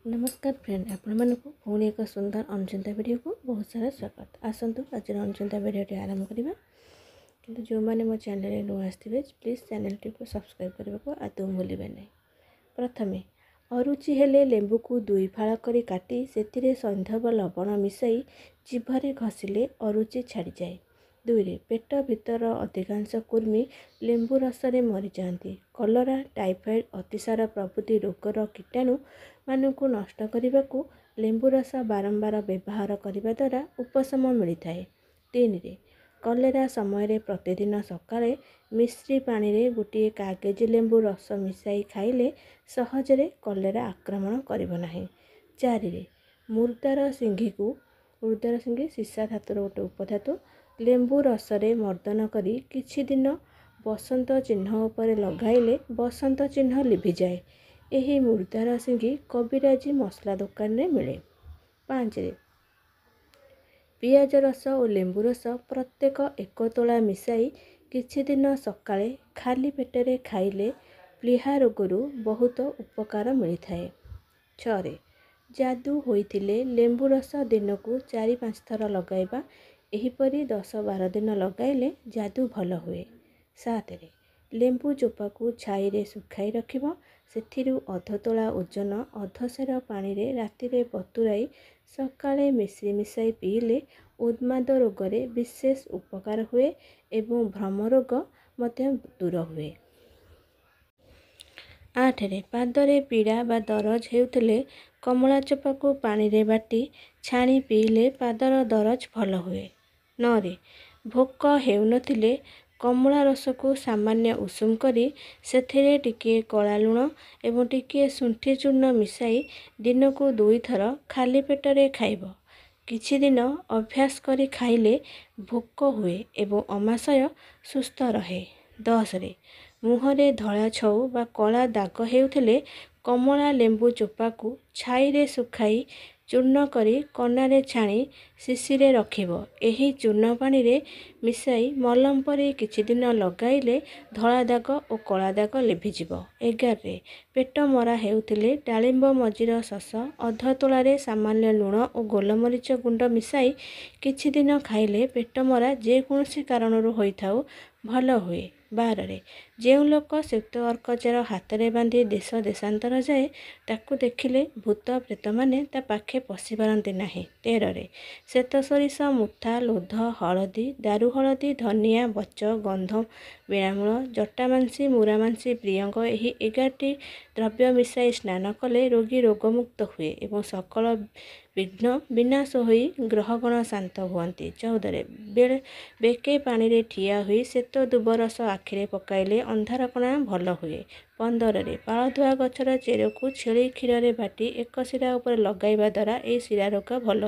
नमस्कार फ्रेंड आपण पुणी एक सुंदर अनुचिंता वीडियो को बहुत सारा स्वागत। आसतु आज अनुचिंता वीडियो आरंभ करवा कि जो मैंने मो चैनल नुआ आसवे प्लीज चैनल टी को सब्सक्राइब करने को आदौ भूलिए नहीं। प्रथमे अरुचि हेले लेंबू को दुई फाड़ कर काटी से सैंधव लवण मिसाई जीभरे घषिले अरुचि छाड़ी जाए। दुईरे पेट भितर अधिकांश कुर्मी लेंबू रसरे मरी जाती। कलरा टाइफॉइड अतिसार प्रभृति रोगर कीटाणु मानू नष्ट करने को लेंबू रस बारंबार व्यवहार करने द्वारा उपशम मिलता है। तीन रे कलेरा समय प्रतिदिन सकाळे मिश्री पानी रे गोटे कागज लेंबू रस मिसाई खाइले सहजरे कलेरा आक्रमण करिब नाही। चारि रे मुर्दार सिंघी सीसा धातुर गोटे उपधातु लेंबू रसरे मर्दन करी किछि दिन बसंत चिन्ह उपरे लगाइले बसंत चिन्ह लिभि जाए। एही मुर्दार सिंघी कबिराजी मसला दुकान में मिले। पाँच रे पियाज रस और लेंबू रस प्रत्येक एक तोला मिसाई किछि दिन सकाळे खाली पेटरे खाइले प्लीहा रोगरू बहुत उपकार मिलता है। छरे जादू होइथिले लेंबू रस दिन को 4-5 थर लगाइबा एहीपरी 10-12 दिन लगाइले जादू भल हुए। 7 रे लेंबू चोपा को छाई रे सुखाई रखिबो सेथिरु अध तोला ओजन अधसेर पानी रे राति रे बतुराई सकाळे मिश्री मिसाई पीले उन्माद रोगरे विशेष उपकार हुए एवं भ्रम रोग मध्य दूर हुए। 8 रे पादरे पीड़ा बा दरज हेउथिले कमला चोपा को पानी रे बाटी छाणी पीले पादर दरज भल हुए। 9 रे भोक हेउनथिले कमला रस को सामान्य उषुम करी सेथिरे टिके कला लुण एवं टिके शुंठी चूर्ण मिसाई दिन को 2 थर खाली पेटरे खाइब। किछि दिन अभ्यास करी खाइले भोक हुए एवं अमाशय सुस्थ रहे। 10 रे मुहरे धला छऊ बा कला दाग हेउथिले कमला लेंबू चोपा को छाई रे सुखाई चूर्ण करी कनारे छाणी शिशिरे रखिब। एही चूर्ण पानी रे मिसाई मलम परी किछि दिन लगाइले धला दाग और कला दाग लिभिजिब। 11 रे पेट मरा हेउथिले डालिंब मजीर शस अध तोलारे सामान्य लुण और गोलमरीच गुंड मिसाई किछि दिन खाइले पेट मरा जेकोसी कारणरू होइथाउ भल हुए। 12 रे जेउ लोक सेप्त अर्कचर हाथ रे बांधी देश देशांतर जाए ताकू देखिले भूत प्रेत माने ता पाखे पशि पारती नाही। 13 रे श्वेत सरिष मुठा लोध हलदी दारू हलदी धनिया बच गंध बिणामूल जटामांसी मुरामांसी प्रियंक एही 11टी द्रव्य मिसाई स्नान कले रोगी रोगमुक्त हुए एवं सकल विघ्न विनाश होई ग्रहगण शांत हुअन्ति। 14 रे बेके पानी रे ठिया हुई श्वेत दुबरस आखिरे पकाइले अंधार कणा भल हुए। 15 रे पाळधुआ गछर चेर को छेली क्षीर रे बाटी एक शिरा उपर लगाइबा द्वारा ए शिरा रोग भल